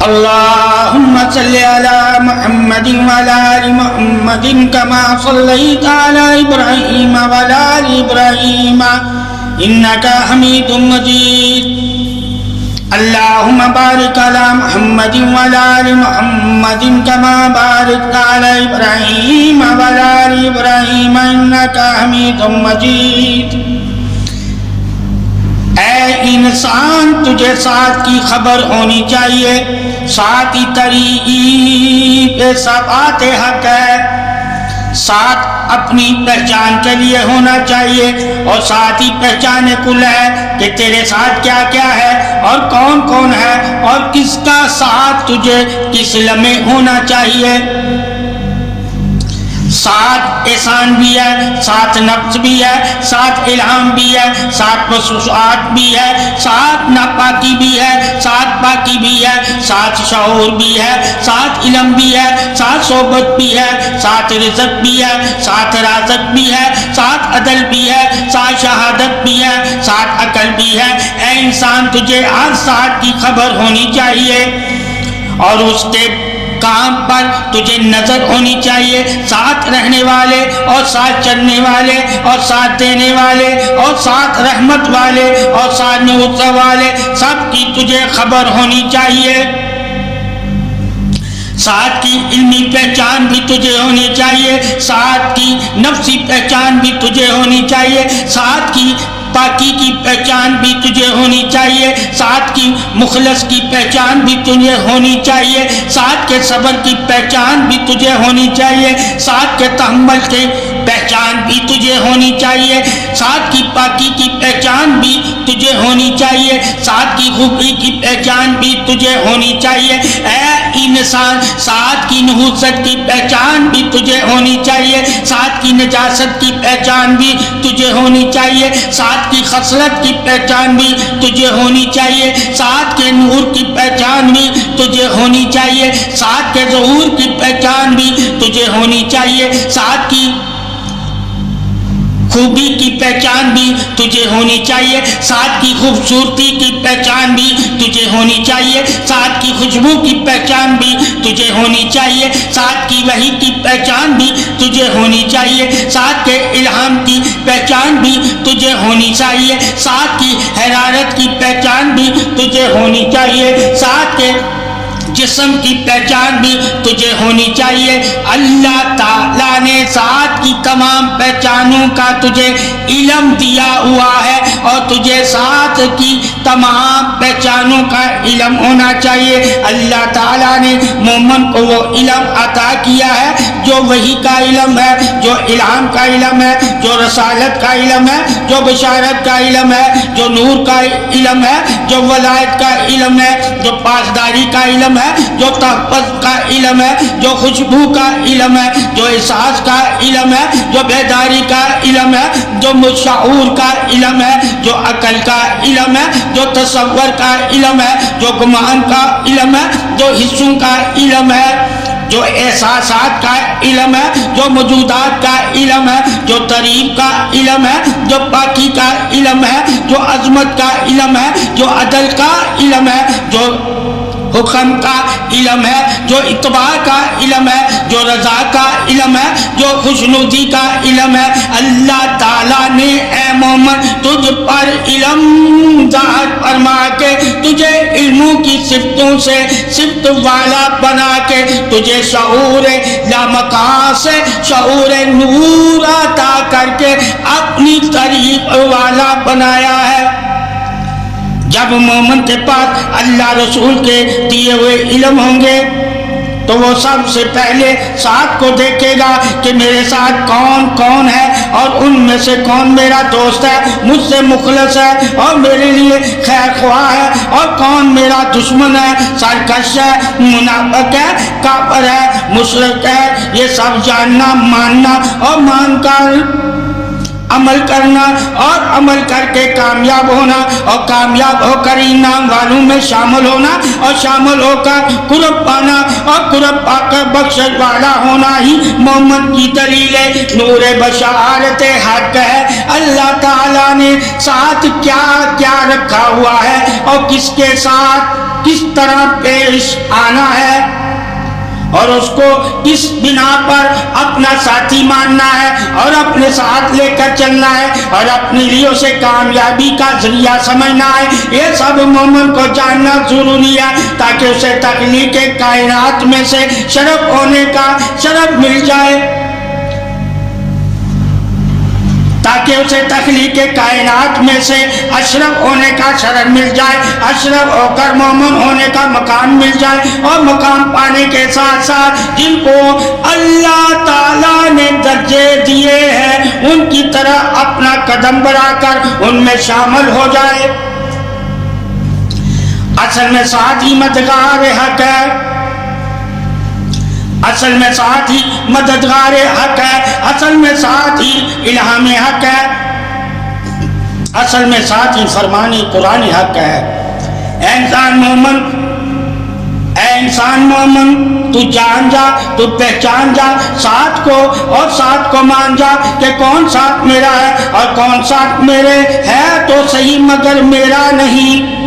اللهم صل على محمد وعلى آل محمد كما صليت على إبراهيم وعلى آل إبراهيم إنك حميد مجيد اللهم بارك على محمد وعلى آل محمد كما باركت على إبراهيم وعلى آل إبراهيم إنك حميد مجيد۔ اے انسان، تجھے ساتھ کی خبر ہونی چاہیے، ساتھ ہی طریق ثبات حق ہے، ساتھ اپنی پہچان کے لیے ہونا چاہیے اور ساتھ ہی پہچان کل ہے کہ تیرے ساتھ کیا کیا ہے اور کون کون ہے اور کس کا ساتھ تجھے کس لمحے ہونا چاہیے۔ ساتھ احسان بھی ہے، ساتھ نفس بھی ہے، ساتھ الہام بھی ہے، ساتھ وسوسات بھی ہے، ساتھ ناپاکی بھی ہے، ساتھ پاکی بھی ہے، ساتھ شعور بھی ہے، ساتھ علم بھی ہے، ساتھ صحبت بھی ہے، ساتھ رزق بھی ہے، ساتھ رازق بھی ہے، ساتھ عدل بھی ہے، ساتھ شہادت بھی ہے، ساتھ عقل بھی ہے۔ اے انسان، تجھے ہر ساتھ کی خبر ہونی چاہیے اور اس کے کام پر تجھے نظر ہونی چاہیے، ساتھ رہنے والے اور ساتھ چلنے والے اور ساتھ دینے والے اور ساتھ رحمت والے اور ساتھ نعوذ والے سب کی تجھے خبر ہونی چاہیے۔ ساتھ کی علمی پہچان بھی تجھے ہونی چاہیے، ساتھ کی نفسی پہچان بھی تجھے ہونی چاہیے، ساتھ کی پاکی کی پہچان بھی تجھے ہونی چاہیے، ساتھ کی مخلص کی پہچان بھی تجھے ہونی چاہیے، ساتھ کے صبر کی پہچان بھی تجھے ہونی چاہیے، ساتھ کے تحمل کی پہچان بھی تجھے ہونی چاہیے، ساتھ کی پاکی کی پہچان بھی تجھے ہونی چاہیے، ساتھ کی خوبی کی پہچان بھی تجھے ہونی چاہیے۔ اے انسان، ساتھ کی نحوست کی پہچان بھی تجھے ہونی چاہیے، ساتھ کی نجاست کی پہچان بھی تجھے ہونی چاہیے، ساتھ کی خصلت کی پہچان بھی تجھے ہونی چاہیے، ساتھ کے نور کی پہچان بھی تجھے ہونی چاہیے، ساتھ کے ظہور کی پہچان بھی تجھے ہونی چاہیے، ساتھ کی خوبی کی پہچان بھی تجھے ہونی چاہیے، ساتھ کی خوبصورتی کی پہچان بھی تجھے ہونی چاہیے، ساتھ کی خوشبو کی پہچان بھی تجھے ہونی چاہیے، ساتھ کی وحی کی پہچان بھی تجھے ہونی چاہیے، ساتھ کے الہام کی پہچان بھی تجھے ہونی چاہیے، ساتھ کی حرارت کی پہچان بھی تجھے ہونی چاہیے، ساتھ کے جسم کی پہچان بھی تجھے ہونی چاہیے۔ اللہ تعالیٰ نے ساتھ کی تمام پہچانوں کا تجھے علم دیا ہوا ہے اور تجھے ساتھ کی تمام پہچانوں کا علم ہونا چاہیے۔ اللہ تعالیٰ نے مومن کو وہ علم عطا کیا ہے جو وحی کا علم ہے، جو الہام کا علم ہے، جو رسالت کا علم ہے، جو بشارت کا علم ہے، جو نور کا علم ہے، جو ولایت کا علم ہے، جو پاسداری کا علم ہے، جو تحفظ کا علم ہے، جو خوشبو کا علم ہے، جو احساس کا علم ہے، جو بیداری کا علم ہے، جو شعور کا علم ہے، جو عقل کا علم ہے، جو تصور کا علم ہے، جو گمان کا علم ہے، جو حصوں کا علم ہے، جو احساسات کا علم ہے، جو موجودات کا علم ہے، جو تعریف کا علم ہے، جو پاکی کا علم ہے، جو عظمت کا علم ہے، جو عدل کا علم ہے، جو حکم کا علم ہے، جو اتباع کا علم ہے، جو رضا کا علم ہے، جو خوشنودی کا علم ہے۔ اللہ تعالیٰ نے اے مومن تجھ پر علم ظاہر فرما کے تجھے علموں کی صفتوں سے صفت والا بنا کے تجھے شعور لامکان سے شعور نور عطا کر کے اپنی طریق والا بنایا ہے۔ جب مومن کے پاس اللہ رسول کے دیے ہوئے علم ہوں گے تو وہ سب سے پہلے ساتھ کو دیکھے گا کہ میرے ساتھ کون کون ہے اور ان میں سے کون میرا دوست ہے، مجھ سے مخلص ہے اور میرے لیے خیر خواہ ہے، اور کون میرا دشمن ہے، سرکش ہے، منافق ہے، کافر ہے، مشرک ہے۔ یہ سب جاننا، ماننا اور مان کر عمل کرنا اور عمل کر کے کامیاب ہونا اور کامیاب ہو کر انعام والوں میں شامل ہونا اور شامل ہو کر قرب پانا اور قرب پا کر بخشش والا ہونا ہی مومن کی دلیل نور بشارت حق ہے۔ اللہ تعالیٰ نے ساتھ کیا کیا رکھا ہوا ہے اور کس کے ساتھ کس طرح پیش آنا ہے اور اس کو کس بنا پر اپنا ساتھی ماننا ہے اور اپنے ساتھ لے کر چلنا ہے اور اپنے لیے اسے کامیابی کا ذریعہ سمجھنا ہے، یہ سب مومن کو جاننا ضروری ہے تاکہ اسے تخلیق کائنات میں سے شرف ہونے کا شرف مل جائے، تاکہ اسے تخلیق کائنات میں سے اشرف ہونے کا شرف مل جائے، اشرف ہو کر مومن ہونے کا مقام مل جائے، اور مقام پانے کے ساتھ ساتھ جن کو اللہ تعالیٰ نے درجے دیے ہیں ان کی طرح اپنا قدم بڑھا کر ان میں شامل ہو جائے۔ اصل میں ساتھی مددگار حق ہے، اصل میں ساتھی مددگار حق ہے، اصل میں ساتھی الہام حق ہے، اصل میں ساتھی فرمان قرآن حق ہے۔ اے انسان مومن، تو جان جا، تو پہچان جا ساتھ کو، اور ساتھ کو مان جا کہ کون ساتھ میرا ہے اور کون ساتھ میرے ہے تو صحیح مگر میرا نہیں،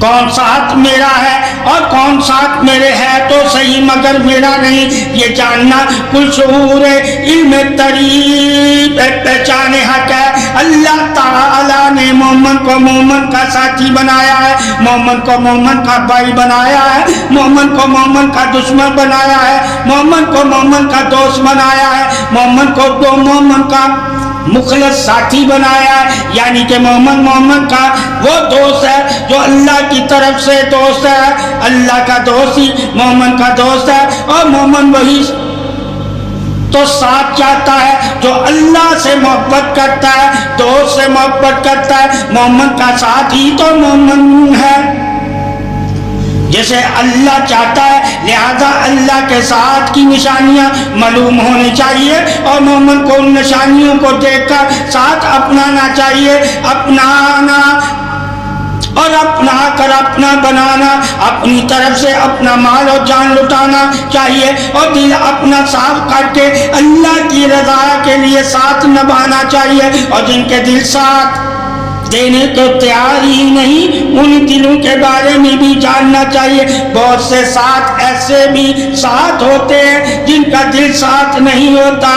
کون ساتھ میرا ہے اور کون ساتھ میرے ہے تو صحیح مگر میرا نہیں، یہ جاننا کل شعور علم طریب پہچان حق ہے۔ اللہ تعالیٰ نے مومن کو مومن کا ساتھی بنایا ہے، مومن کو مومن کا بھائی بنایا ہے، مومن کو مومن کا دشمن بنایا ہے، مومن کو مومن کا دوست بنایا ہے، مومن کو مومن کا مخلص ساتھی بنایا ہے، یعنی کہ مومن مومن کا وہ دوست ہے جو اللہ کی طرف سے دوست ہے، اللہ کا دوست ہی مومن کا دوست ہے، اور مومن وہی تو ساتھ چاہتا ہے جو اللہ سے محبت کرتا ہے، دوست سے محبت کرتا ہے، مومن کا ساتھ ہی تو مومن ہے جیسے اللہ چاہتا ہے، لہذا اللہ کے ساتھ کی نشانیاں معلوم ہونی چاہیے اور مومن کو ان نشانیوں کو دیکھ کر ساتھ اپنانا چاہیے، اپنانا اور اپنا کر اپنا بنانا، اپنی طرف سے اپنا مال اور جان لٹانا چاہیے اور دل اپنا صاف کر کے اللہ کی رضا کے لیے ساتھ نبھانا چاہیے، اور جن کے دل ساتھ دینے کو تیار ہی نہیں ان دلوں کے بارے میں بھی جاننا چاہیے۔ بہت سے ساتھ ایسے بھی ساتھ ہوتے ہیں جن کا دل ساتھ نہیں ہوتا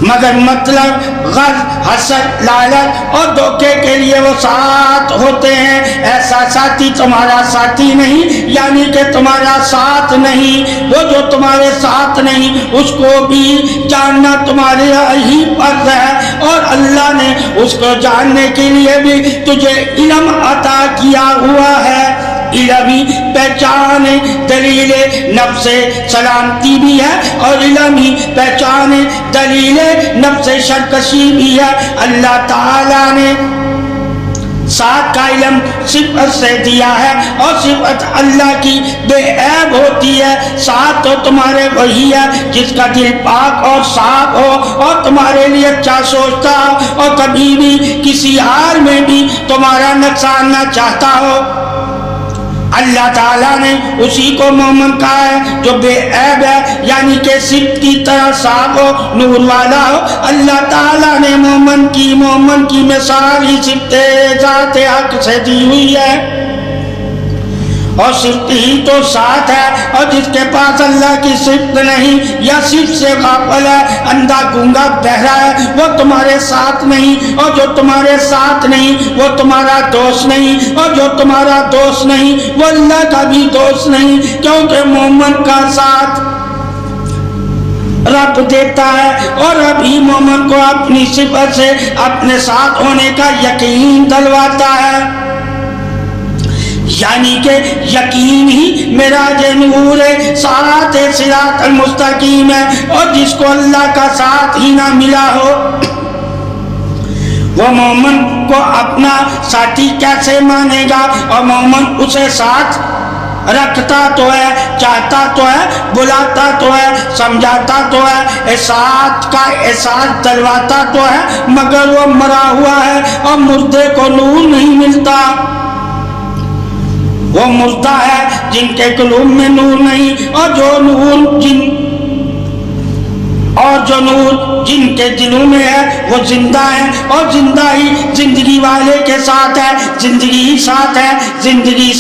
مگر مطلب غرض حسد لالچ اور دھوکے کے لیے وہ ساتھ ہوتے ہیں، ایسا ساتھی تمہارا ساتھی نہیں، یعنی کہ تمہارا ساتھ نہیں، وہ جو تمہارے ساتھ نہیں اس کو بھی جاننا تمہارے ہی فرض ہے، اور اللہ نے اس کو جاننے کے لیے بھی تجھے علم عطا کیا ہوا ہے۔ علمی پہچان دلیل نفس سلامتی بھی ہے اور علمی پہچان دلیل نفس شرکشی بھی ہے۔ اللہ تعالیٰ نے ساتھ کا علم صفت سے دیا ہے اور صفت اللہ کی بے عیب ہوتی ہے، ساتھ تو تمہارے وہی ہے جس کا دل پاک اور صاف ہو اور تمہارے لیے اچھا سوچتا ہو اور کبھی بھی کسی حال میں بھی تمہارا نقصان نہ چاہتا ہو۔ اللہ تعالیٰ نے اسی کو مومن کہا ہے جو بے عیب ہے، یعنی کہ صفت کی طرح صاف ہو، نور والا ہو۔ اللہ تعالیٰ نے مومن کی مثال ہی صفت ذات حق سے دی ہوئی ہے، اور صفت ہی تو ساتھ ہے، اور جس کے پاس اللہ کی صفت نہیں یا صفت سے غافل ہے، اندھا گونگا بہرا ہے، وہ تمہارے ساتھ نہیں، اور جو تمہارے ساتھ نہیں وہ تمہارا دوست نہیں، اور جو تمہارا دوست نہیں وہ اللہ کا بھی دوست نہیں، کیونکہ مومن کا ساتھ رب دیتا ہے اور رب ہی مومن کو اپنی صفت سے اپنے ساتھ ہونے کا یقین دلواتا ہے، یعنی کہ یقین ہی معراج نور صراط صراط المستقیم ہے، اور جس کو اللہ کا ساتھ ہی نہ ملا ہو وہ مومن کو اپنا ساتھی کیسے مانے گا؟ اور مومن اسے ساتھ رکھتا تو ہے، چاہتا تو ہے، بلاتا تو ہے، سمجھاتا تو ہے، ساتھ کا احساس دلواتا تو ہے، مگر وہ مرا ہوا ہے اور مردے کو نور نہیں ملتا۔ وہ مردہ ہے جن کے قلوب میں نور نہیں، اور جو نور اور جو نور جن کے دلوں میں ہے وہ زندہ ہے، اور زندہ ہی زندگی والے کے ساتھ ہے، زندگی ہی ساتھ ہے، زندگی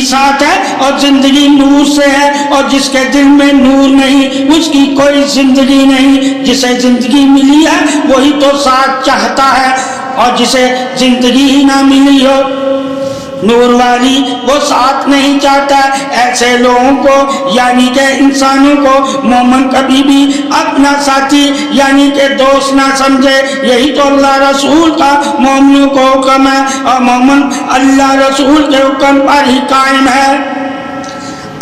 ساتھ ہے، اور زندگی نور سے ہے، اور جس کے دل میں نور نہیں اس کی کوئی زندگی نہیں۔ جسے زندگی ملی ہے وہی تو ساتھ چاہتا ہے، اور جسے زندگی ہی نہ ملی ہو نور والی وہ ساتھ نہیں چاہتا۔ ایسے لوگوں کو یعنی کہ انسانوں کو مومن کبھی بھی اپنا ساتھی یعنی کہ دوست نہ سمجھے۔ یہی تو اللہ رسول کا مومنوں کو حکم ہے، اور مومن اللہ رسول کے حکم پر ہی قائم ہے۔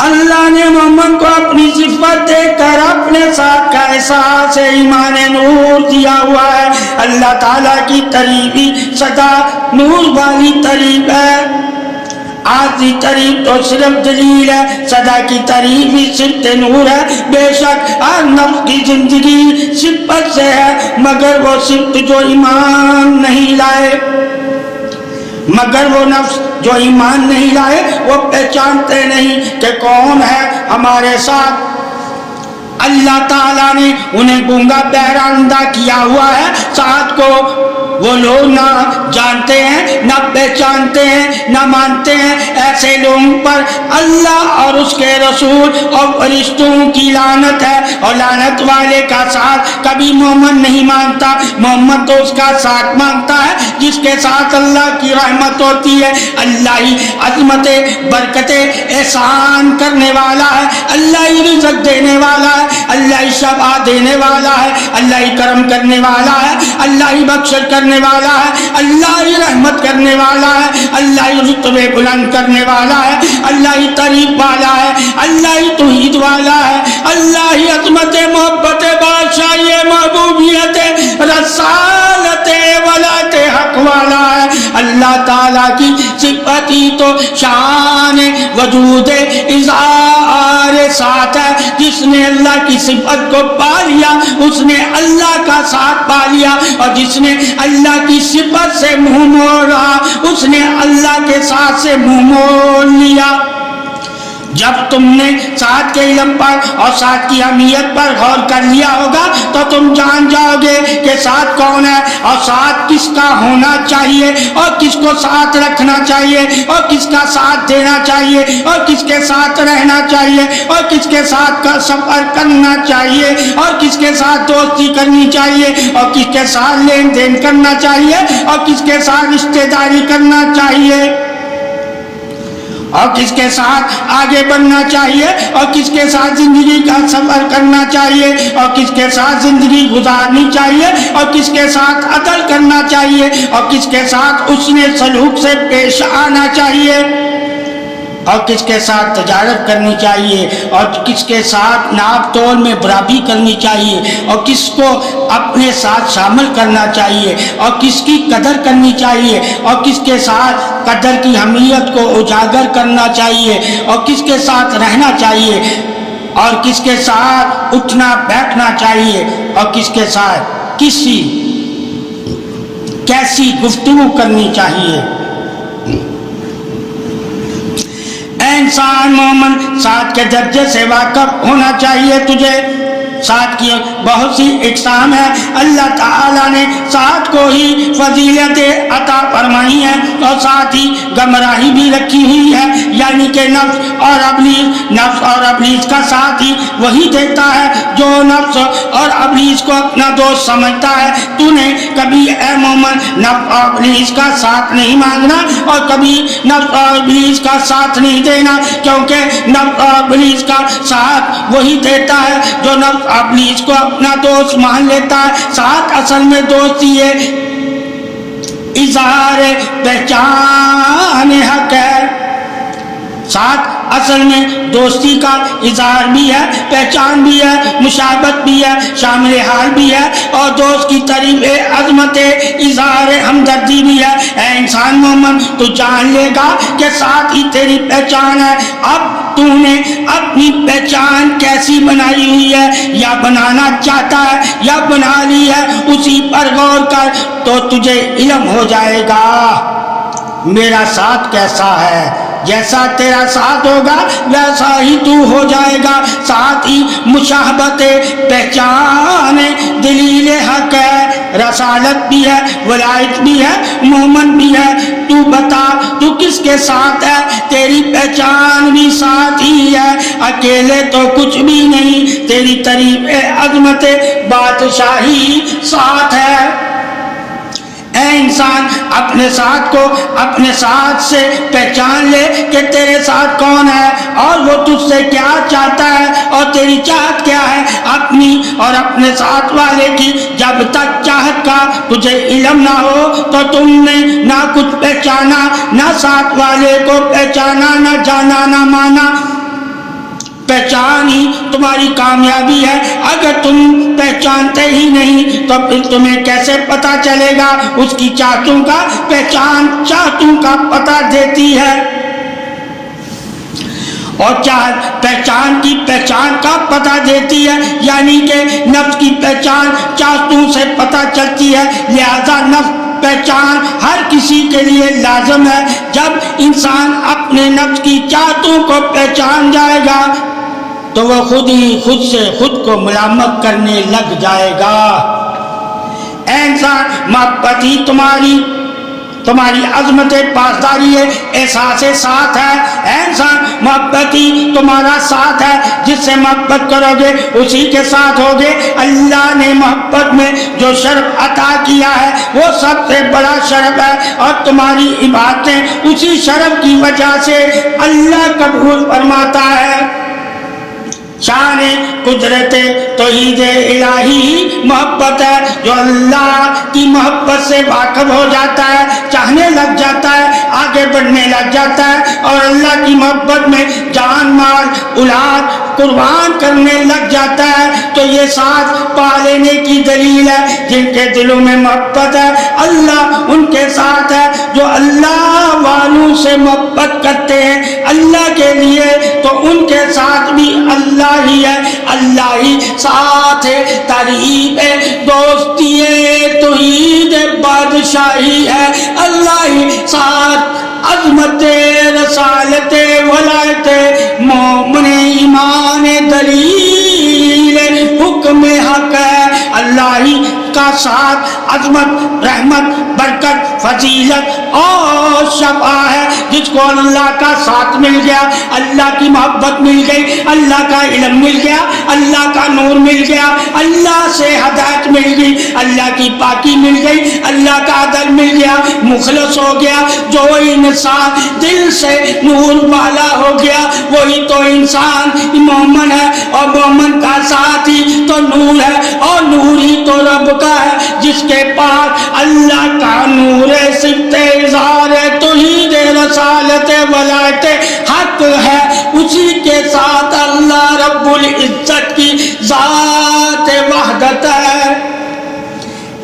اللہ نے مومن کو اپنی صفت دے کر اپنے ساتھ کا احساس ایمان نور دیا ہوا ہے۔ اللہ تعالیٰ کی تعریفی صدا نور والی تعریف ہے، آدھی تعریف تو صرف دلیل ہے، صدا کی تعریف ہی صرف نور ہے۔ بے شک ہر نفس کی زندگی صفت سے ہے، مگر وہ صفت جو ایمان نہیں لائے، مگر وہ نفس جو ایمان نہیں لائے وہ پہچانتے نہیں کہ کون ہے ہمارے ساتھ۔ اللہ تعالیٰ نے انہیں گونگا بہرا اندھا کیا ہوا ہے، ساتھ کو وہ لوگ نہ جانتے ہیں، نہ پہچانتے ہیں، نہ مانتے ہیں۔ ایسے لوگوں پر اللہ اور اس کے رسول اور فرشتوں کی لعنت ہے، اور لعنت والے کا ساتھ کبھی مومن نہیں مانتا۔ مومن تو اس کا ساتھ مانگتا ہے جس کے ساتھ اللہ کی رحمت ہوتی ہے۔ اللہ ہی عظمت برکت احسان کرنے والا ہے، اللہ ہی رزق دینے والا ہے، اللہ ہی شفا دینے والا ہے، اللہ ہی کرم کرنے والا ہے، اللہ ہی بخشش کرنے والا ہے، اللہ ہی رحمت کرنے والا ہے، اللہ ہی رتبے بلند کرنے والا ہے، اللہ ہی تعریف والا ہے، اللہ ہی توحید والا ہے، اللہ ہی عظمت محبت بادشاہی محبوبیت رسالت ولایت حق والا ہے۔ اللہ تعالیٰ کی صفت ہی تو شان وجود اظہار ساتھ ہے۔ جس نے اللہ کی صفت کو پا لیا اس نے اللہ کا ساتھ پا لیا، اور جس نے اللہ کی صفت سے منہ موڑ رہا اس نے اللہ کے ساتھ سے منہ موڑ لیا۔ جب تم نے ساتھ کے علم پر اور ساتھ کی اہمیت پر غور کر لیا ہوگا تو تم جان جاؤ گے کہ ساتھ کون ہے، اور ساتھ کس کا ہونا چاہیے، اور کس کو ساتھ رکھنا چاہیے، اور کس کا ساتھ دینا چاہیے، اور کس کے ساتھ رہنا چاہیے، اور کس کے ساتھ کا سفر کرنا چاہیے، اور کس کے ساتھ دوستی کرنی چاہیے، اور کس کے ساتھ لین دین کرنا چاہیے، اور کس کے ساتھ رشتہ داری کرنا چاہیے، اور کس کے ساتھ آگے بڑھنا چاہیے، اور کس کے ساتھ زندگی کا سفر کرنا چاہیے، اور کس کے ساتھ زندگی گزارنی چاہیے، اور کس کے ساتھ عدل کرنا چاہیے، اور کس کے ساتھ حسن سلوک سے پیش آنا چاہیے، اور کس کے ساتھ تجارت کرنی چاہیے، اور کس کے ساتھ ناپ تول میں برابری کرنی چاہیے، اور کس کو اپنے ساتھ شامل کرنا چاہیے، اور کس کی قدر کرنی چاہیے، اور کس کے ساتھ قدر کی اہمیت کو اجاگر کرنا چاہیے، اور کس کے ساتھ رہنا چاہیے، اور کس کے ساتھ اٹھنا بیٹھنا چاہیے، اور کس کے ساتھ کیسی گفتگو کرنی چاہیے۔ انسان مومن ساتھ کے درجے سے واقف ہونا چاہیے تجھے۔ ساتھ کی بہت سی اقسام ہے، اللہ تعالیٰ نے ساتھ کو ہی فضیلت عطا فرمائی ہے، اور ساتھ ہی گمراہی بھی رکھی ہوئی ہے، یعنی کہ نفس اور ابلیس کا ساتھ ہی وہی دیتا ہے جو نفس اور ابلیس کو اپنا دوست سمجھتا ہے۔ تو نے کبھی اے مومن نفس اور ابلیس کا ساتھ نہیں مانگنا، اور کبھی نفس اور ابلیس کا ساتھ نہیں دینا، کیونکہ نفس اور ابلیس کا ساتھ وہی دیتا ہے جو نفس ابلیس کو اپنا دوست مان لیتا ہے۔ ساتھ اصل میں دوستی ہے، اظہار پہچان حق ہے۔ ساتھ اصل میں دوستی کا اظہار بھی ہے، پہچان بھی ہے، مشابہت بھی ہے، شامل حال بھی ہے، اور دوست کی تعریف عظمت اظہار ہمدردی بھی ہے۔ اے انسان مومن تو جان لے گا کہ ساتھ ہی تیری پہچان ہے۔ اب تو نے اپنی پہچان کیسی بنائی ہوئی ہے، یا بنانا چاہتا ہے یا بنا لی ہے، اسی پر غور کر تو تجھے علم ہو جائے گا میرا ساتھ کیسا ہے، جیسا تیرا ساتھ ہوگا ویسا ہی تو ہو جائے گا. ساتھ ہی مشاہبت پہچان دلیل حق ہے، رسالت بھی ہے، ولایت بھی ہے، مومن بھی ہے. تو بتا تو کس کے ساتھ ہے؟ تیری پہچان بھی ساتھ ہی ہے، اکیلے تو کچھ بھی نہیں. تیری تعریف عظمت بادشاہی ساتھ ہے. اے انسان اپنے ساتھ کو اپنے ساتھ سے پہچان لے کہ تیرے ساتھ کون ہے اور وہ تجھ سے کیا چاہتا ہے اور تیری چاہت کیا ہے اپنی اور اپنے ساتھ والے کی. جب تک چاہت کا تجھے علم نہ ہو تو تم نے نہ کچھ پہچانا، نہ ساتھ والے کو پہچانا، نہ جانا نہ مانا. پہچان ہی تمہاری کامیابی ہے. اگر تم پہچانتے ہی نہیں تو پھر تمہیں کیسے پتا چلے گا؟ اس کی چاہتوں کا پہچان چاہتوں کا پتا دیتی ہے، اور چاہت پہچان کی پہچان کا پتا دیتی ہے. یعنی کہ نفس کی پہچان چاہتوں سے پتا چلتی ہے، لہذا نفس پہچان ہر کسی کے لیے لازم ہے. جب انسان اپنے نفس کی چاہتوں کو پہچان جائے گا تو وہ خود ہی خود سے خود کو ملامت کرنے لگ جائے گا. اے انسان محبت ہی تمہاری عظمت پاسداری ہے، احساس ساتھ ہے. اے انسان محبت ہی تمہارا ساتھ ہے، جس سے محبت کرو گے اسی کے ساتھ ہوگے. اللہ نے محبت میں جو شرف عطا کیا ہے وہ سب سے بڑا شرف ہے، اور تمہاری عبادتیں اسی شرف کی وجہ سے اللہ قبول فرماتا ہے. شان قدرت توحید الہی محبت ہے. جو اللہ کی محبت سے واقف ہو جاتا ہے، چاہنے لگ جاتا ہے، آگے بڑھنے لگ جاتا ہے، اور اللہ کی محبت میں جان مال اولاد قربان کرنے لگ جاتا ہے، تو یہ ساتھ پا لینے کی دلیل ہے. جن کے دلوں میں محبت ہے اللہ ان کے ساتھ ہے. جو اللہ والوں سے محبت کرتے ہیں اللہ کے لیے تو ان کے ساتھ بھی اللہ ہی ہے، اللہ ہی ساتھ ہے. تعریف دوستی توحید بادشاہی ہے، اللہ ہی ساتھ. عظمت رسالت ولایت مومن ایمان دلیل حکم حق ہے. اللہ ہی کا ساتھ عظمت رحمت برکت فضیلت اور شفا ہے. جس کو اللہ کا ساتھ مل گیا، اللہ کی محبت مل گئی، اللہ کا علم مل گیا، اللہ کا نور مل گیا، اللہ سے ہدایت مل گئی، اللہ کی پاکی مل گئی، اللہ کا عدل مل گیا، مخلص ہو گیا. جو انسان دل سے نور والا ہو گیا وہی تو انسان مومن ہے، اور مومن کا ساتھ ہی تو نور ہے، اور نور ہی تو رب کا ہے. جس کے پاس اللہ کا نور صفت اظہار توحید رسالت ولایت حق ہے، اسی کے ساتھ اللہ رب العزت کی ذات وحدت ہے.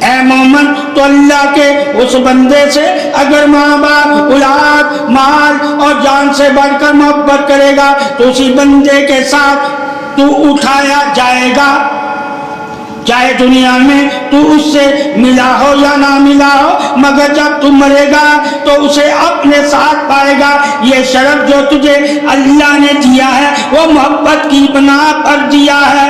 اے مومن تو اللہ کے اس بندے سے اگر ماں باپ اولاد مال اور جان سے بڑھ کر محبت کرے گا تو اسی بندے کے ساتھ تو اٹھایا جائے گا، چاہے دنیا میں تو اس سے ملا ہو یا نہ ملا ہو، مگر جب تو مرے گا تو اسے اپنے ساتھ پائے گا. یہ شرف جو تجھے اللہ نے دیا ہے وہ محبت کی بنا پر دیا ہے.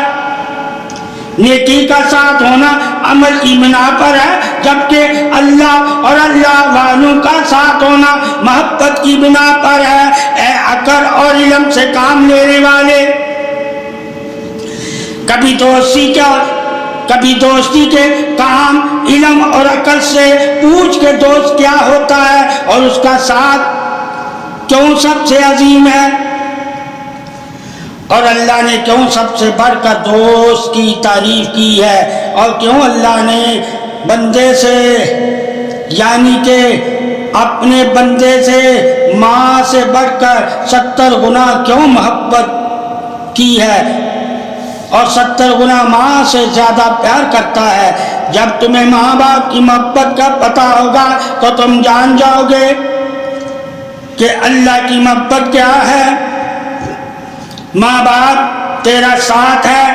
نیکی کا ساتھ ہونا عمل کی بنا پر ہے، جبکہ اللہ اور اللہ والوں کا ساتھ ہونا محبت کی بنا پر ہے. اے عقل اور علم سے کام لینے والے، کبھی دوستی کے کام علم اور عقل سے پوچھ کے دوست کیا ہوتا ہے اور اس کا ساتھ کیوں سب سے عظیم ہے، اور اللہ نے کیوں سب سے بڑھ کر دوست کی تعریف کی ہے، اور کیوں اللہ نے بندے سے یعنی کہ اپنے بندے سے ماں سے بڑھ کر 70 گنا کیوں محبت کی ہے اور 70 گنا ماں سے زیادہ پیار کرتا ہے. جب تمہیں ماں باپ کی محبت کا پتہ ہوگا تو تم جان جاؤ گے کہ اللہ کی محبت کیا ہے. ماں باپ تیرا ساتھ ہے،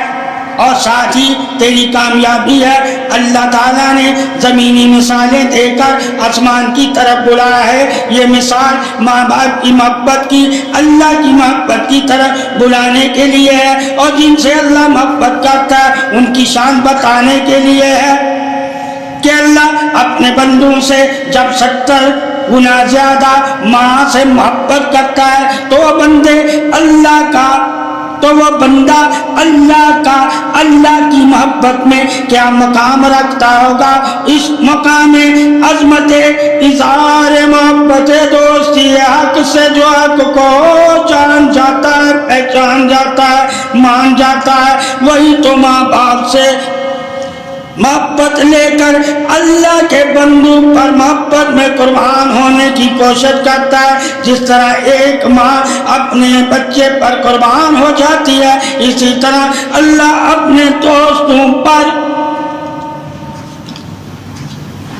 اور ساتھ ہی تیری کامیابی ہے۔ اللہ تعالیٰ نے زمینی مثالیں دے کر آسمان کی طرف بلایا ہے۔ یہ مثال ماں باپ کی محبت کی، اللہ کی محبت کی طرف بلانے کے لیے ہے، اور جن سے اللہ محبت کرتا ہے ان کی شان بتانے کے لیے ہے کہ اللہ اپنے بندوں سے جب 70 گنا زیادہ ماں سے محبت کرتا ہے تو وہ بندے اللہ کا وہ بندہ اللہ کی محبت میں کیا مقام رکھتا ہوگا۔ اس مقام عظمت اظہار محبت دوستی حق سے جو حق کو جان جاتا ہے، پہچان جاتا ہے، مان جاتا ہے، وہی تو ماں باپ سے محبت لے کر اللہ کے بندوں پر محبت میں قربان ہونے کی کوشش کرتا ہے۔ جس طرح ایک ماں اپنے بچے پر قربان ہو جاتی ہے، اسی طرح اللہ اپنے دوستوں پر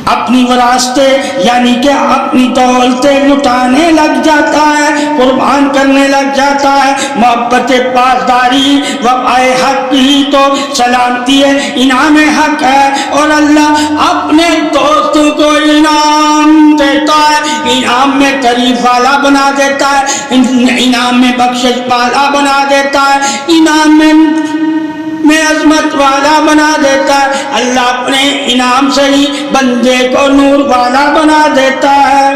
اپنی وراثتیں یعنی کہ اپنی دولتیں لٹانے لگ جاتا ہے، قربان کرنے لگ جاتا ہے۔ محبت پاسداری وفائے حق ہی تو سلامتی ہے، انعام حق ہے، اور اللہ اپنے دوستوں کو انعام دیتا ہے، انعام میں تعریف والا بنا دیتا ہے، انعام میں بخشش والا بنا دیتا ہے، انعام میں عظمت والا بنا دیتا ہے۔ اللہ اپنے انعام سے ہی بندے کو نور والا بنا دیتا ہے۔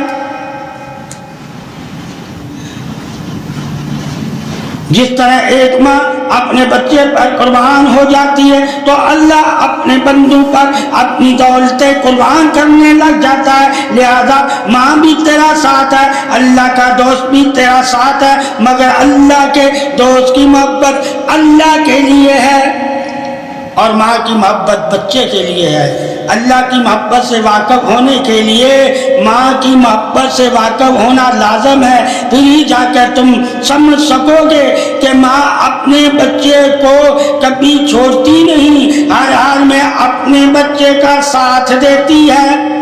جس طرح ایک ماں اپنے بچے پر قربان ہو جاتی ہے تو اللہ اپنے بندوں پر اپنی دولتیں قربان کرنے لگ جاتا ہے۔ لہذا ماں بھی تیرا ساتھ ہے، اللہ کا دوست بھی تیرا ساتھ ہے، مگر اللہ کے دوست کی محبت اللہ کے لیے ہے اور ماں کی محبت بچے کے لیے ہے۔ اللہ کی محبت سے واقف ہونے کے لیے ماں کی محبت سے واقف ہونا لازم ہے، پھر ہی جا کر تم سمجھ سکو گے کہ ماں اپنے بچے کو کبھی چھوڑتی نہیں، ہر حال میں اپنے بچے کا ساتھ دیتی ہے۔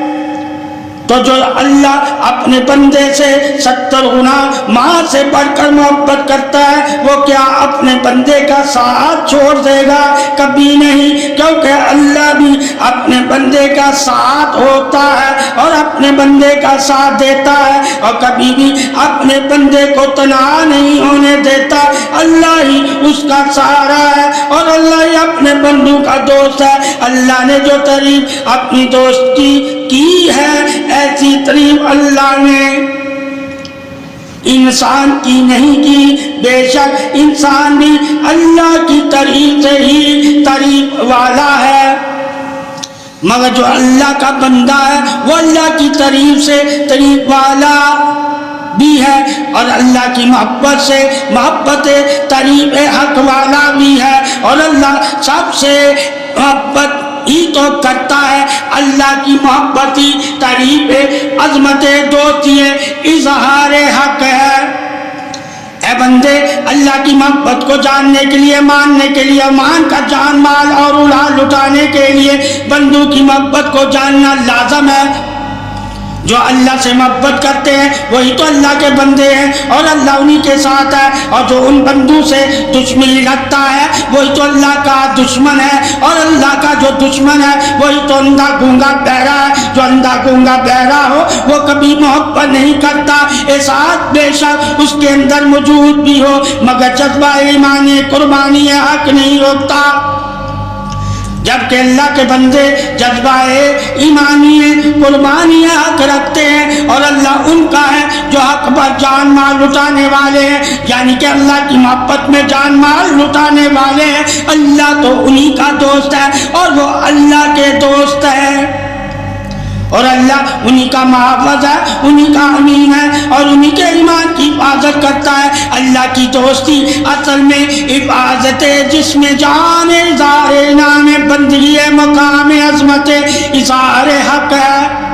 تو جو اللہ اپنے بندے سے 70 گنا ماں سے بڑھ کر محبت کرتا ہے، وہ کیا اپنے بندے کا ساتھ چھوڑ دے گا؟ کبھی نہیں، کیونکہ اللہ بھی اپنے بندے کا ساتھ ہوتا ہے اور اپنے بندے کا ساتھ دیتا ہے، اور کبھی بھی اپنے بندے کو تنہا نہیں ہونے دیتا۔ اللہ ہی اس کا سہارا ہے اور اللہ ہی اپنے بندوں کا دوست ہے۔ اللہ نے جو تعریف اپنی دوستی کی ہے، ایسی تعریف اللہ نے انسان کی نہیں کی۔ بے شک انسان بھی اللہ کی تعریف سے ہی تعریف والا ہے، مگر جو اللہ کا بندہ ہے وہ اللہ کی تعریف سے تعریف والا بھی ہے، اور اللہ کی محبت سے محبت تعریف حق والا بھی ہے، اور اللہ سب سے محبت ہی تو کرتا ہے۔ اللہ کی محبت ہی تعریف عظمت دوستی اظہار حق ہے۔ اے بندے، اللہ کی محبت کو جاننے کے لیے، ماننے کے لیے، مان کر جان مال اور اولاد لٹانے کے لیے بندوں کی محبت کو جاننا لازم ہے۔ جو اللہ سے محبت کرتے ہیں وہی تو اللہ کے بندے ہیں، اور اللہ انہی کے ساتھ ہے، اور جو ان بندوں سے دشمنی رکھتا ہے وہی تو اللہ کا دشمن ہے، اور اللہ کا جو دشمن ہے وہی تو اندھا گونگا بہرا ہے۔ جو اندھا گونگا بہرا ہو وہ کبھی محبت نہیں کرتا، احساس بے شک اس کے اندر موجود بھی ہو، مگر جذبہ ایمانی قربانی حق نہیں ہوتا۔ جبکہ اللہ کے بندے جذبہ ایمانی قربانی حق رکھتے ہیں، اور اللہ ان کا ہے جو حق پر جان مال لٹانے والے ہیں، یعنی کہ اللہ کی محبت میں جان مال لٹانے والے ہیں۔ اللہ تو انہی کا دوست ہے اور وہ اللہ کے دوست ہے، اور اللہ انہی کا محافظ ہے، انہی کا امین ہے، اور انہی کے ایمان کی حفاظت کرتا ہے۔ اللہ کی دوستی اصل میں حفاظت جسم جان اظہار نام بندگی مقام عظمت اظہار حق ہے،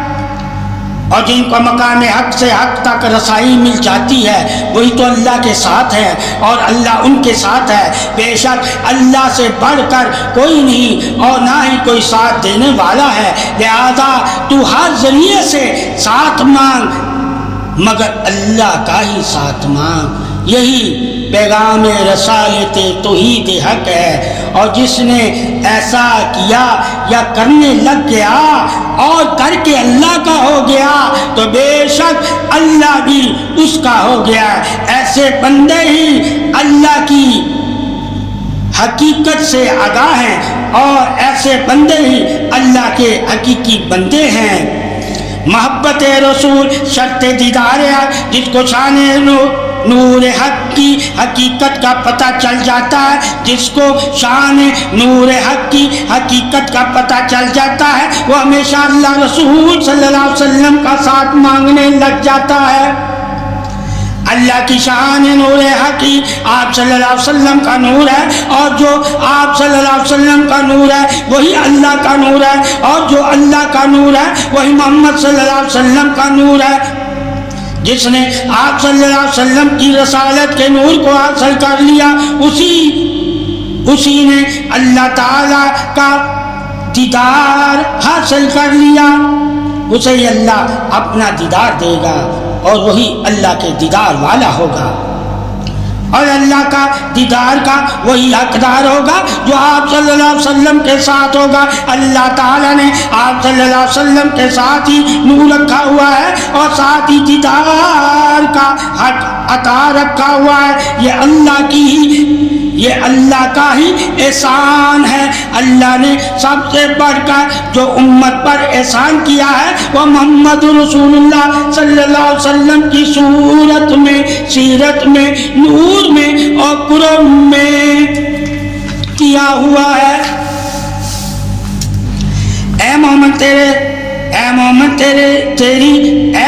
اور جن کو مقام حق سے حق تک رسائی مل جاتی ہے وہی تو اللہ کے ساتھ ہے، اور اللہ ان کے ساتھ ہے۔ بے شک اللہ سے بڑھ کر کوئی نہیں اور نہ ہی کوئی ساتھ دینے والا ہے، لہذا تو ہر ذریعے سے ساتھ مانگ، مگر اللہ کا ہی ساتھ مانگ۔ یہی پیغام رسالت توحید حق ہے، اور جس نے ایسا کیا یا کرنے لگ گیا اور کر کے اللہ کا ہو گیا تو بے شک اللہ بھی اس کا ہو گیا۔ ایسے بندے ہی اللہ کی حقیقت سے آگاہ ہیں، اور ایسے بندے ہی اللہ کے حقیقی بندے ہیں۔ محبت رسول شرط دیدار ہے، جس کو شان نور حق کی حقیقت کا پتہ چل جاتا ہے، جس کو شان نور حق کی حقیقت کا پتہ چل جاتا ہے، وہ ہمیشہ اللہ رسول صلی اللہ علیہ وسلم کا ساتھ مانگنے لگ جاتا ہے۔ اللہ کی شان نور حق کی آپ صلی اللہ علیہ وسلم کا نور ہے، اور جو آپ صلی اللہ علیہ وسلم کا نور ہے وہی اللہ کا نور ہے، اور جو اللہ کا نور ہے وہی محمد صلی اللہ علیہ وسلم کا نور ہے۔ جس نے آپ صلی اللہ علیہ وسلم کی رسالت کے نور کو حاصل کر لیا، اسی نے اللہ تعالی کا دیدار حاصل کر لیا، اسے اللہ اپنا دیدار دے گا، اور وہی اللہ کے دیدار والا ہوگا، اور اللہ کا دیدار کا وہی حقدار ہوگا جو آپ صلی اللہ علیہ وسلم کے ساتھ ہوگا۔ اللہ تعالیٰ نے آپ صلی اللہ علیہ وسلم کے ساتھ ہی نور رکھا ہوا ہے، اور ساتھ ہی دیدار کا حق عطا رکھا ہوا ہے۔ یہ اللہ کا ہی احسان ہے۔ اللہ نے سب سے بڑھ کر جو امت پر احسان کیا ہے وہ محمد رسول اللہ صلی اللہ علیہ وسلم کی صورت میں، سیرت میں، نور میں اور قرب میں کیا ہوا ہے۔ اے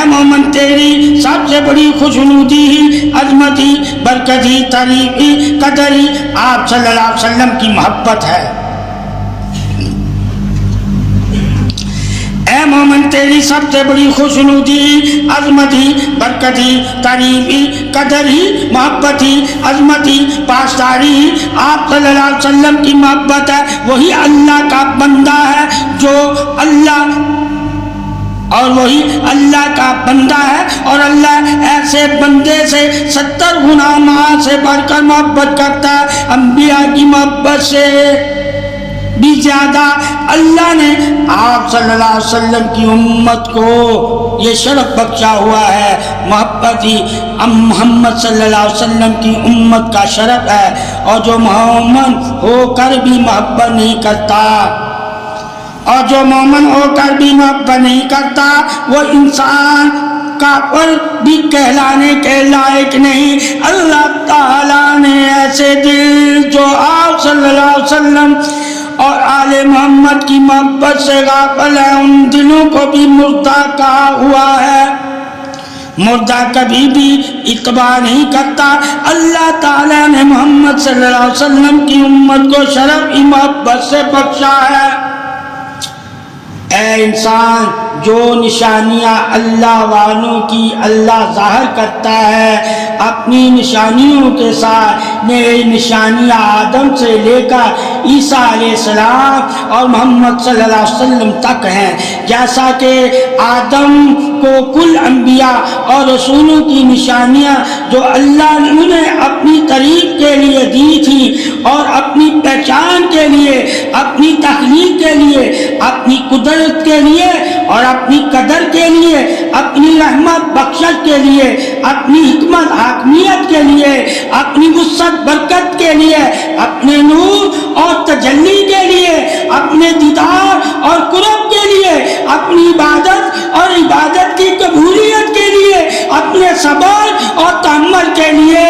محمد تیری سب سے بڑی خوشنودی ہی، عظمت ہی، برکت ہی، تعریف ہی، قدر ہی آپ صلی اللہ علیہ وسلم کی محبت ہے۔ اے مومن تیری سب سے بڑی خوشنودی، عظمت ہی، برکت ہی، تعریف ہی، قدر ہی، محبت ہی، عظمت ہی، پاسداری ہی آپ صلی اللہ علیہ وسلم کی محبت ہے۔ وہی اللہ کا بندہ ہے جو وہی اللہ کا بندہ ہے، اور اللہ ایسے بندے سے 70 گنا ماں سے بڑھ کر محبت کرتا ہے، انبیاء کی محبت سے بھی زیادہ۔ اللہ نے آپ صلی اللہ علیہ وسلم کی امت کو یہ شرف بخشا ہوا ہے۔ محبت ہی محمد صلی اللہ علیہ وسلم کی امت کا شرف ہے، اور جو مومن ہو کر بھی محبت نہیں کرتا، محبت نہیں کرتا، وہ انسان کافر بھی کہلانے کے لائق نہیں۔ اللہ تعالیٰ نے ایسے دل جو آپ صلی اللہ علیہ وسلم اور آل محمد کی محبت سے غافل ہے، ان دلوں کو بھی مردہ کہا ہوا ہے۔ مردہ کبھی بھی اتباع نہیں کرتا۔ اللہ تعالیٰ نے محمد صلی اللہ علیہ وسلم کی امت کو شرف محبت سے بخشا ہے۔ اے انسان، جو نشانیاں اللہ والوں کی اللہ ظاہر کرتا ہے، اپنی نشانیوں کے ساتھ نئے نشانیاں آدم سے لے کر عیسیٰ علیہ السلام اور محمد صلی اللہ علیہ وسلم تک ہیں۔ جیسا کہ آدم کو کل انبیاء اور رسولوں کی نشانیاں جو اللہ نے انہیں اپنی تعریف کے لیے دی تھی، اور اپنی پہچان کے لیے، اپنی تخلیق کے لیے، اپنی قدرت کے لیے اور اپنی قدر کے لیے، اپنی رحمت بخشش کے لیے، اپنی حکمت حاکمیت کے لیے، اپنی وسعت برکت کے لیے، اپنے نور اور تجلی کے لیے، اپنے دیدار اور قرب کے لیے، اپنی عبادت اور عبادت کی قبولیت کے لیے، اپنے صبر اور تحمل کے لیے،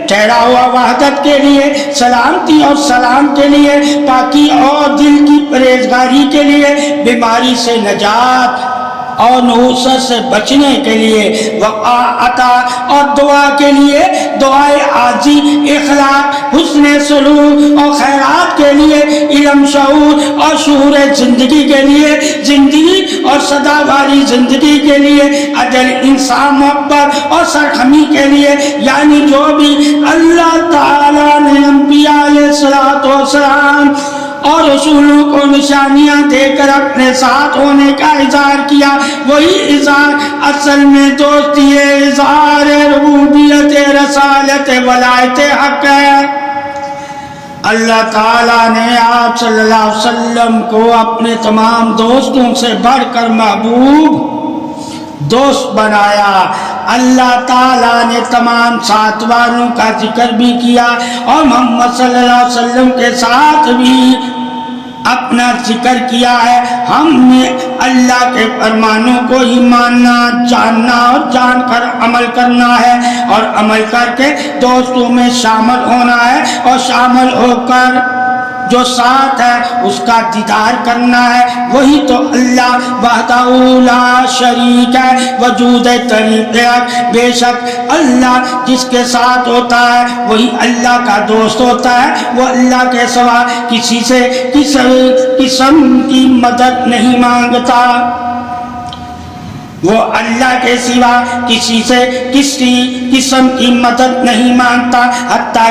ٹھہرا ہوا وحدت کے لیے، سلامتی اور سلام کے لیے، پاکی اور دل کی پرہیزگاری کے لیے، بیماری سے نجات اور نحوست سے بچنے کے لیے، وقار عطا اور دعا کے لیے، دعائے عاجزی، اخلاق، حسن سلوک اور خیرات کے لیے، علم، شعور اور شعور زندگی کے لیے، زندگی اور سدا بھاری زندگی کے لیے، عدل، انصاف، محبت اور سرخمی کے لیے، یعنی جو بھی اللہ تعالیٰ نے انبیاء علیہ السلام اور رسولوں کو نشانیاں دے کر اپنے ساتھ ہونے کا اظہار کیا، وہی اظہار اصل میں دوستی ہے، اظہار ربوبیت، رسالت، ولایت حق ہے۔ اللہ تعالیٰ نے آپ صلی اللہ علیہ وسلم کو اپنے تمام دوستوں سے بڑھ کر محبوب دوست بنایا۔ اللہ تعالیٰ نے تمام ساتھ والوں کا ذکر بھی کیا اور محمد صلی اللہ علیہ وسلم کے ساتھ بھی اپنا ذکر کیا ہے۔ ہم نے اللہ کے فرمانوں کو ہی ماننا، جاننا اور جان کر عمل کرنا ہے، اور عمل کر کے دوستوں میں شامل ہونا ہے، اور شامل ہو کر جو ساتھ ہے اس کا دیدار کرنا ہے۔ وہی تو اللہ وحدہ لا شریک ہے، وجود طریق ہے۔ بے شک اللہ جس کے ساتھ ہوتا ہے وہی اللہ کا دوست ہوتا ہے، وہ اللہ کے سوا کسی سے کسی قسم کی مدد نہیں مانگتا، وہ اللہ کے سوا کسی سے کسی قسم کی مدد نہیں مانگتا، حتیٰ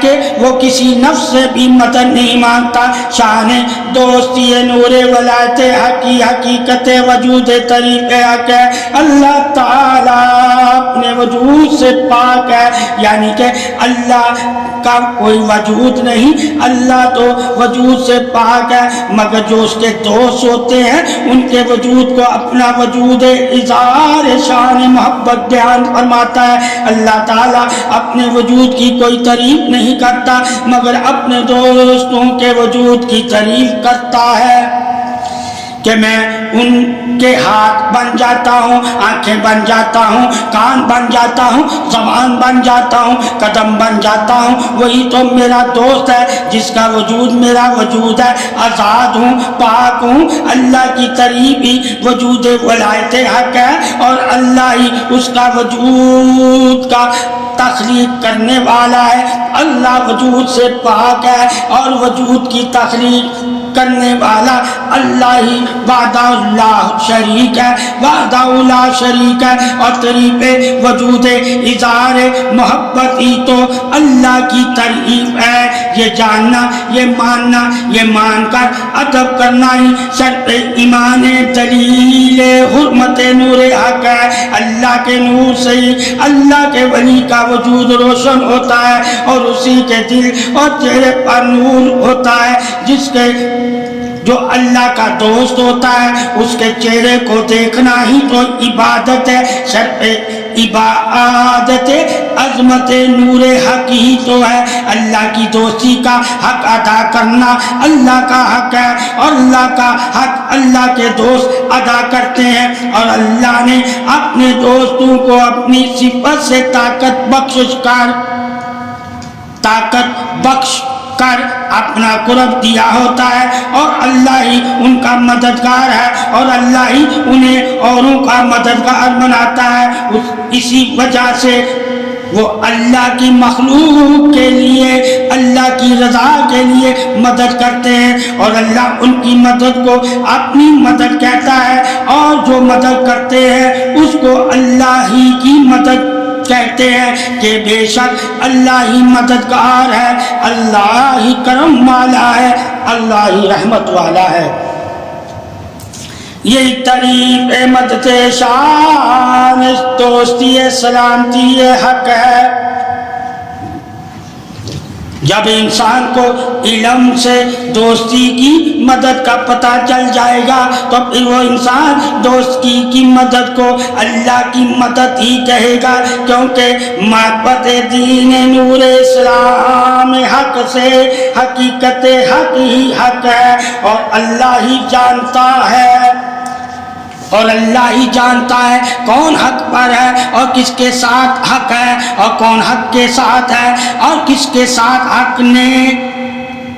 کہ وہ کسی نفس سے بھی مدد نہیں مانگتا۔ شان دوستی نور ولایت حقی حقیقت وجود طریق حق ہے۔ اللہ تعالیٰ اپنے وجود سے پاک ہے، یعنی کہ اللہ کا کوئی وجود نہیں، اللہ تو وجود سے پاک ہے، مگر جو اس کے دوست ہوتے ہیں ان کے وجود کو اپنا وجود اظہار شان محبت بیان فرماتا ہے۔ اللہ تعالیٰ اپنے وجود کی کوئی تعریف نہیں کرتا مگر اپنے دوستوں کے وجود کی تعریف کرتا ہے کہ میں ان کے ہاتھ بن جاتا ہوں، آنکھیں بن جاتا ہوں، کان بن جاتا ہوں، زبان بن جاتا ہوں، قدم بن جاتا ہوں۔ وہی تو میرا دوست ہے جس کا وجود میرا وجود ہے، آزاد ہوں، پاک ہوں۔ اللہ کی تعریف ہی وجود ولایت حق ہے، اور اللہ ہی اس کا وجود کا تخلیق کرنے والا ہے۔ اللہ وجود سے پاک ہے اور وجود کی تخلیق کرنے والا اللہ ہی وحدہ لا شریک ہے، وحدہ لا شریک ہے۔ اور طریق وجود اظہار محبت ہی تو اللہ کی تعریف ہے۔ یہ جاننا، یہ ماننا، یہ مان کر ادب کرنا ہی شرط ایمان دلیل حرمت نور حق ہے۔ اللہ کے نور سے ہی اللہ کے ولی کا وجود روشن ہوتا ہے، اور اسی کے دل اور چہرے پر نور ہوتا ہے۔ جس کے جو اللہ کا دوست ہوتا ہے اس کے چہرے کو دیکھنا ہی تو عبادت ہے۔ شرط عبادت عظمت نور حق ہی تو ہے۔ اللہ کی دوستی کا حق ادا کرنا اللہ کا حق ہے، اور اللہ کا حق اللہ کے دوست ادا کرتے ہیں۔ اور اللہ نے اپنے دوستوں کو اپنی صفت سے طاقت بخش کر اپنا قرب دیا ہوتا ہے، اور اللہ ہی ان کا مددگار ہے، اور اللہ ہی انہیں اوروں کا مددگار بناتا ہے۔ اسی وجہ سے وہ اللہ کی مخلوق کے لیے، اللہ کی رضا کے لیے مدد کرتے ہیں، اور اللہ ان کی مدد کو اپنی مدد کہتا ہے، اور جو مدد کرتے ہیں اس کو اللہ ہی کی مدد کہتے ہیں کہ بے شک اللہ ہی مددگار ہے، اللہ ہی کرم والا ہے، اللہ ہی رحمت والا ہے۔ یہی تعریف مدد شان دوستی سلامتی حق ہے۔ جب انسان کو علم سے دوستی کی مدد کا پتہ چل جائے گا تو پھر وہ انسان دوستی کی مدد کو اللہ کی مدد ہی کہے گا، کیونکہ معرفت دین نور اسلام حق سے حقیقت حق ہی حق ہے، اور اللہ ہی جانتا ہے، اور اللہ ہی جانتا ہے کون حق پر ہے اور کس کے ساتھ حق ہے، اور کون حق کے ساتھ ہے اور کس کے ساتھ حق نے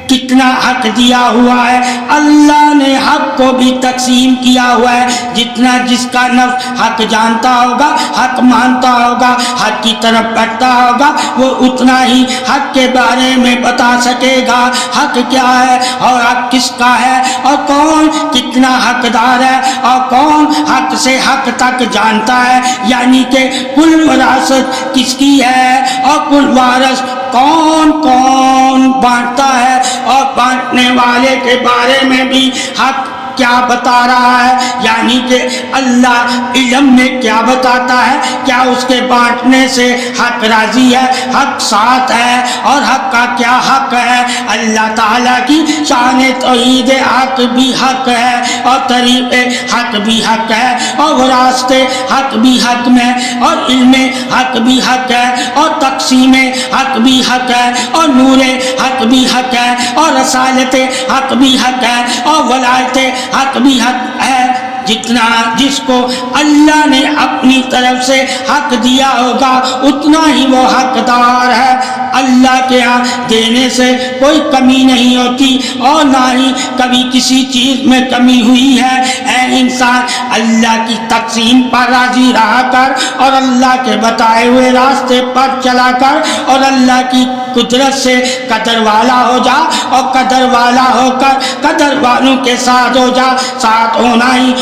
کتنا حق دیا ہوا ہے۔ اللہ نے حق کو بھی تقسیم کیا ہوا ہے، جتنا جس کا نفس حق جانتا ہوگا، حق مانتا ہوگا، حق کی طرف بڑھتا ہوگا، وہ اتنا ہی حق کے بارے میں بتا سکے گا حق کیا ہے اور حق کس کا ہے، اور کون کتنا حقدار ہے، اور کون حق سے حق تک جانتا ہے، یعنی کہ کل وراثت کس کی ہے اور کل وارث کون کون بانٹتا ہے اور بانٹنے والے کے بارے میں بھی حق کیا بتا رہا ہے، یعنی کہ اللہ علم میں کیا بتاتا ہے، کیا اس کے بانٹنے سے حق راضی ہے، حق ساتھ ہے، اور حق کا کیا حق ہے۔ اللہ تعالیٰ کی شان توحید حق بھی حق ہے، اور طریق حق بھی حق ہے، اور وہ راستے حق بھی حق میں، اور علم حق بھی حق ہے، اور تقسیم حق بھی حق ہے، اور نور حق بھی حق ہے، اور رسالت حق بھی حق ہے، اور ولایت حق بھی حق ہے۔ جتنا جس کو اللہ نے اپنی طرف سے حق دیا ہوگا اتنا ہی وہ حقدار ہے۔ اللہ کے ہاں دینے سے کوئی کمی نہیں ہوتی، اور نہ ہی کبھی کسی چیز میں کمی ہوئی ہے۔ اے انسان، اللہ کی تقسیم پر راضی رہا کر، اور اللہ کے بتائے ہوئے راستے پر چلا کر، اور اللہ کی قدرت سے قدر والا ہو جا، اور قدر والا ہو کر قدر والوں کے ساتھ ہو جا۔ ساتھ ہونا ہی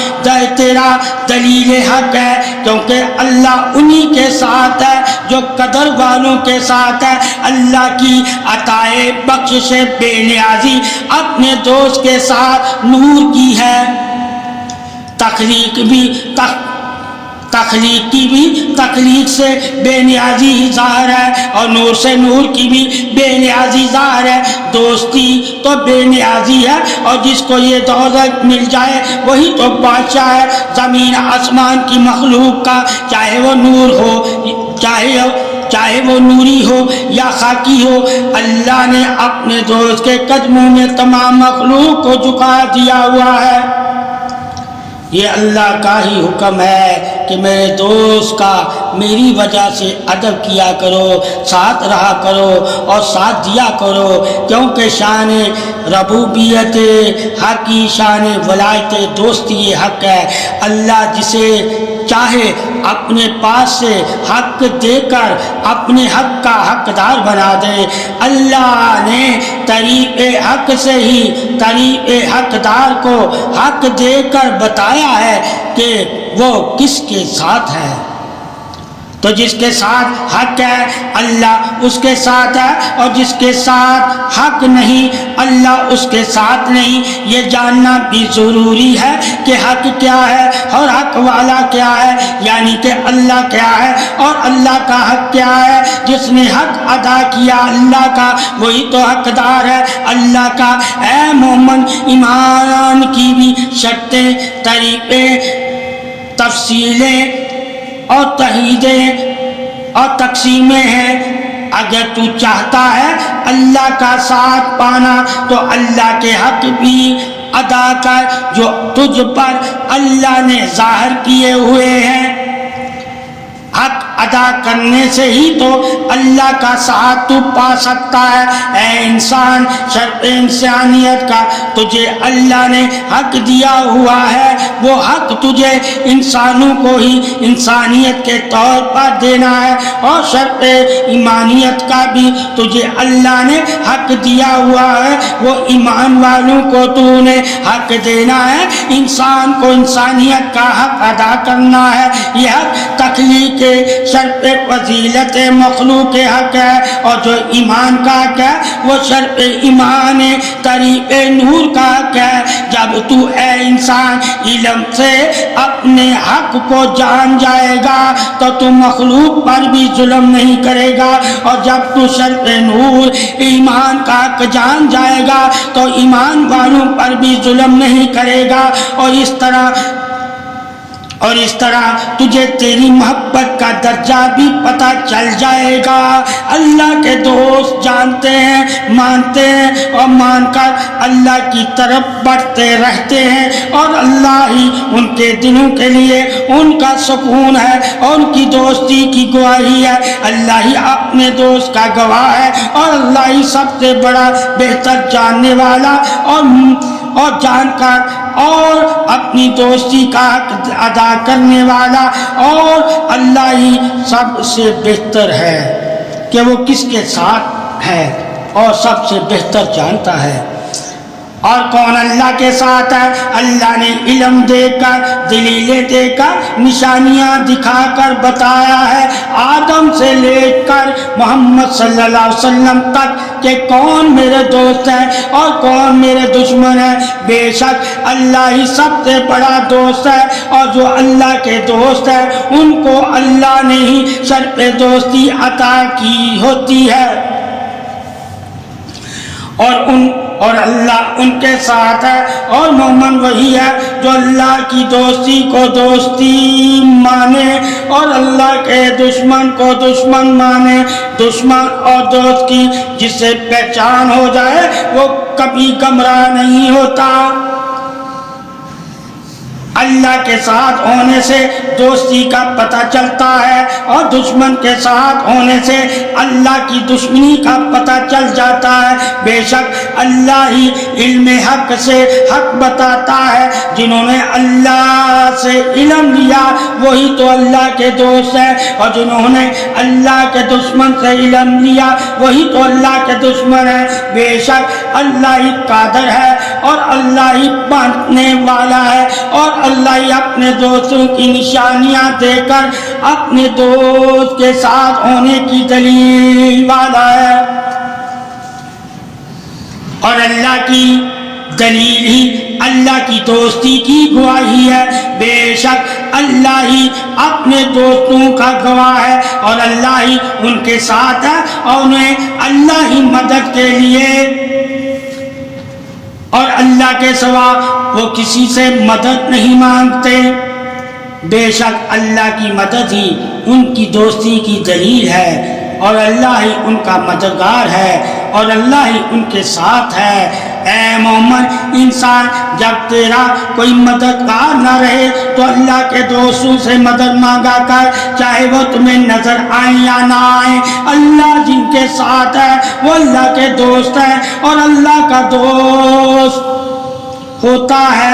تیرا دلیل حق ہے، کیونکہ اللہ انہی کے ساتھ ہے جو قدر والوں کے ساتھ ہے۔ اللہ کی عطائے بخشش بے نیازی اپنے دوست کے ساتھ نور کی ہے۔ تخلیق کی بھی تخلیق سے بے نیازی ہی ظاہر ہے، اور نور سے نور کی بھی بے نیازی ظاہر ہے۔ دوستی تو بے نیازی ہے، اور جس کو یہ دولت مل جائے وہی تو بادشاہ ہے زمین آسمان کی مخلوق کا، چاہے وہ نور ہو، چاہے وہ نوری ہو یا خاکی ہو۔ اللہ نے اپنے دوست کے قدموں میں تمام مخلوق کو جھکا دیا ہوا ہے۔ یہ اللہ کا ہی حکم ہے کہ میرے دوست کا میری وجہ سے ادب کیا کرو، ساتھ رہا کرو اور ساتھ دیا کرو، کیونکہ شان ربوبیت حق کی، شان ولایت دوستی حق ہے۔ اللہ جسے چاہے اپنے پاس سے حق دے کر اپنے حق کا حقدار بنا دے۔ اللہ نے طریق حق سے ہی طریق حقدار کو حق دے کر بتایا ہے کہ وہ کس کے ساتھ ہے۔ تو جس کے ساتھ حق ہے اللہ اس کے ساتھ ہے، اور جس کے ساتھ حق نہیں اللہ اس کے ساتھ نہیں۔ یہ جاننا بھی ضروری ہے کہ حق کیا ہے اور حق والا کیا ہے، یعنی کہ اللہ کیا ہے اور اللہ کا حق کیا ہے۔ جس نے حق ادا کیا اللہ کا وہی تو حقدار ہے اللہ کا۔ اے مومن، ایمان کی بھی شرطیں، طریقے، تفصیلیں اور تحیدیں اور تقسیمیں ہیں۔ اگر تو چاہتا ہے اللہ کا ساتھ پانا تو اللہ کے حق بھی ادا کر جو تجھ پر اللہ نے ظاہر کیے ہوئے ہیں۔ حق ادا کرنے سے ہی تو اللہ کا ساتھ تو پا سکتا ہے۔ اے انسان، شرف انسانیت کا تجھے اللہ نے حق دیا ہوا ہے، وہ حق تجھے انسانوں کو ہی انسانیت کے طور پر دینا ہے، اور شرف ایمانیت کا بھی تجھے اللہ نے حق دیا ہوا ہے، وہ ایمان والوں کو تو نے حق دینا ہے۔ انسان کو انسانیت کا حق ادا کرنا ہے۔ یہ حق تخلیق شرف فضیلت مخلوق حق ہے، اور جو ایمان کا حق ہے وہ شرف ایمان طریق نور کا حق ہے۔ جب تو اے انسان علم سے اپنے حق کو جان جائے گا تو تو مخلوق پر بھی ظلم نہیں کرے گا، اور جب تو شرف نور ایمان کا حق جان جائے گا تو ایمان والوں پر بھی ظلم نہیں کرے گا، اور اس طرح تجھے تیری محبت کا درجہ بھی پتہ چل جائے گا۔ اللہ کے دوست جانتے ہیں، مانتے ہیں، اور مان کر اللہ کی طرف بڑھتے رہتے ہیں، اور اللہ ہی ان کے دلوں کے لیے ان کا سکون ہے اور ان کی دوستی کی گواہی ہے۔ اللہ ہی اپنے دوست کا گواہ ہے، اور اللہ ہی سب سے بڑا بہتر جاننے والا اور جان کر اور اپنی دوستی کا حق ادا کرنے والا، اور اللہ ہی سب سے بہتر ہے کہ وہ کس کے ساتھ ہے، اور سب سے بہتر جانتا ہے۔ اور کون اللہ کے ساتھ ہے؟ اللہ نے علم دے کر، دلیلیں دے کر، نشانیاں دکھا کر بتایا ہے، آدم سے لے کر محمد صلی اللہ علیہ وسلم تک کہ کون میرے دوست ہے اور کون میرے دشمن ہے۔ بے شک اللہ ہی سب سے بڑا دوست ہے، اور جو اللہ کے دوست ہے ان کو اللہ نے ہی شرف دوستی عطا کی ہوتی ہے، اور اللہ ان کے ساتھ ہے۔ اور مومن وہی ہے جو اللہ کی دوستی کو دوستی مانے اور اللہ کے دشمن کو دشمن مانے۔ دشمن اور دوست کی جسے پہچان ہو جائے وہ کبھی گمراہ نہیں ہوتا۔ اللہ کے ساتھ ہونے سے دوستی کا پتہ چلتا ہے، اور دشمن کے ساتھ ہونے سے اللہ کی دشمنی کا پتہ چل جاتا ہے۔ بے شک اللہ ہی علم حق سے حق بتاتا ہے، جنہوں نے اللہ سے علم لیا وہی تو اللہ کے دوست ہے، اور جنہوں نے اللہ کے دشمن سے علم لیا وہی تو اللہ کے دشمن ہے۔ بے شک اللہ ہی قادر ہے اور اللہ ہی بانٹنے والا ہے، اور اللہ ہی اپنے دوستوں کی نشانیاں دے کر اپنے دوست کے ساتھ ہونے کی دلیل والا ہے۔ اور اللہ کی دلیل ہی اللہ کی دوستی کی گواہی ہے۔ بے شک اللہ ہی اپنے دوستوں کا گواہ ہے، اور اللہ ہی ان کے ساتھ ہے، اور انہیں اللہ ہی مدد کے لیے، اور اللہ کے سوا وہ کسی سے مدد نہیں مانگتے۔ بے شک اللہ کی مدد ہی ان کی دوستی کی دلیل ہے، اور اللہ ہی ان کا مددگار ہے، اور اللہ ہی ان کے ساتھ ہے۔ اے مومن انسان، جب تیرا کوئی مددگار نہ رہے تو اللہ کے دوستوں سے مدد مانگا کر، چاہے وہ تمہیں نظر آئیں یا نہ آئیں۔ اللہ جن کے ساتھ ہے وہ اللہ کے دوست ہے، اور اللہ کا دوست ہوتا ہے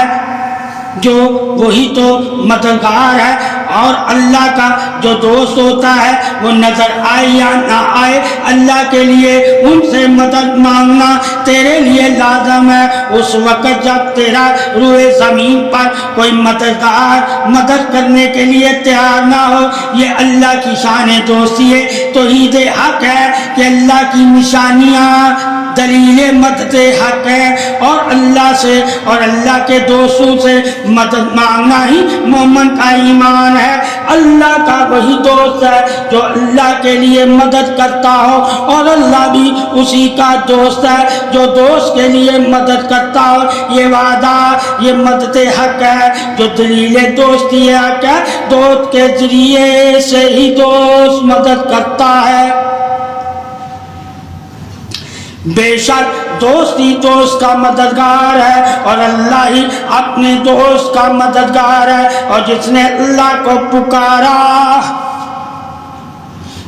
جو وہی تو مددگار ہے، اور اللہ کا جو دوست ہوتا ہے وہ نظر آئے یا نہ آئے، اللہ کے لیے ان سے مدد مانگنا تیرے لیے لازم ہے۔ اس وقت جب تیرا روئے زمین پر کوئی مددگار مدد کرنے کے لیے تیار نہ ہو، یہ اللہ کی شان دوستی ہے۔ توحید حق ہے کہ اللہ کی نشانیاں دلیل مدد حق ہے، اور اللہ سے اور اللہ کے دوستوں سے مدد مانگنا ہی مومن کا ایمان ہے۔ اللہ کا وہی دوست ہے جو اللہ کے لیے مدد کرتا ہو، اور اللہ بھی اسی کا دوست ہے جو دوست کے لیے مدد کرتا ہو۔ یہ وعدہ، یہ مدد حق ہے جو دلیل دوستی حق ہے۔ دوست کے ذریعے سے ہی دوست مدد کرتا ہے۔ بے شک دوست ہی دوست کا مددگار ہے، اور اللہ ہی اپنے دوست کا مددگار ہے، اور جس نے اللہ کو پکارا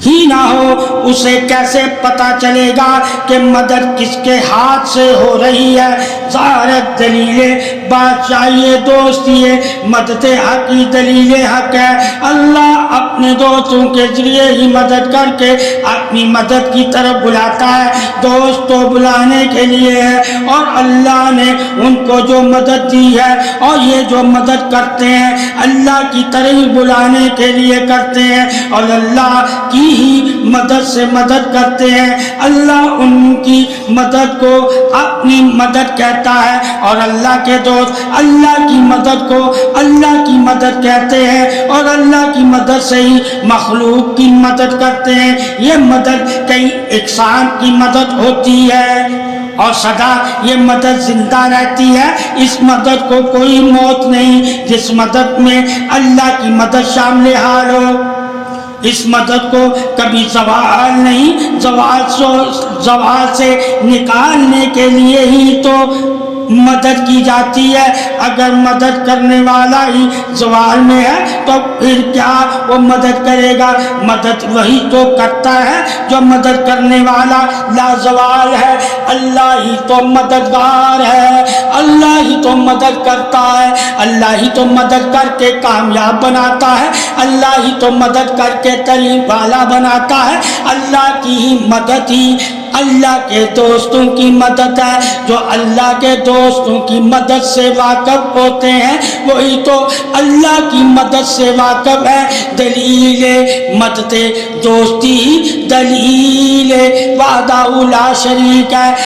ہی نہ ہو اسے کیسے پتا چلے گا کہ مدد کس کے ہاتھ سے ہو رہی ہے؟ ظاہر دلیل بادشاہی دوستی ہے، مدد حق کی دلیل حق ہے۔ اللہ اپنے دوستوں کے ذریعے ہی مدد کر کے اپنی مدد کی طرف بلاتا ہے۔ دوست تو بلانے کے لیے ہے، اور اللہ نے ان کو جو مدد دی ہے اور یہ جو مدد کرتے ہیں اللہ کی طرف بلانے کے لیے کرتے ہیں، اور اللہ کی ہی مدد سے مدد کرتے ہیں۔ اللہ ان کی مدد کو اپنی مدد کہتا ہے، اور اللہ کے دوست اللہ کی مدد کو اللہ کی مدد کہتے ہیں، اور اللہ کی مدد سے ہی مخلوق کی مدد کرتے ہیں۔ یہ مدد کئی اقسام کی مدد ہوتی ہے، اور سدا یہ مدد زندہ رہتی ہے۔ اس مدد کو کوئی موت نہیں جس مدد میں اللہ کی مدد شامل حال ہو۔ اس مدد کو کبھی زوال نہیں، زوال سے نکالنے کے لیے ہی تو مدد کی جاتی ہے۔ اگر مدد کرنے والا ہی زوال میں ہے تو پھر کیا وہ مدد کرے گا؟ مدد وہی تو کرتا ہے جو مدد کرنے والا لازوال ہے۔ اللہ ہی تو مددگار ہے، اللہ ہی تو مدد کرتا ہے، اللہ ہی تو مدد کر کے کامیاب بناتا ہے، اللہ ہی تو مدد کر کے ترین والا بناتا ہے۔ اللہ کی کی ہی مدد ہی اللہ کے دوستوں کی مدد ہے. جو اللہ کے دوستوں کی مدد سے واقف ہوتے ہیں وہی تو اللہ کی مدد سے واقف ہے. دلیل مدد دوستی دلیل وحدہ لا شریک ہے.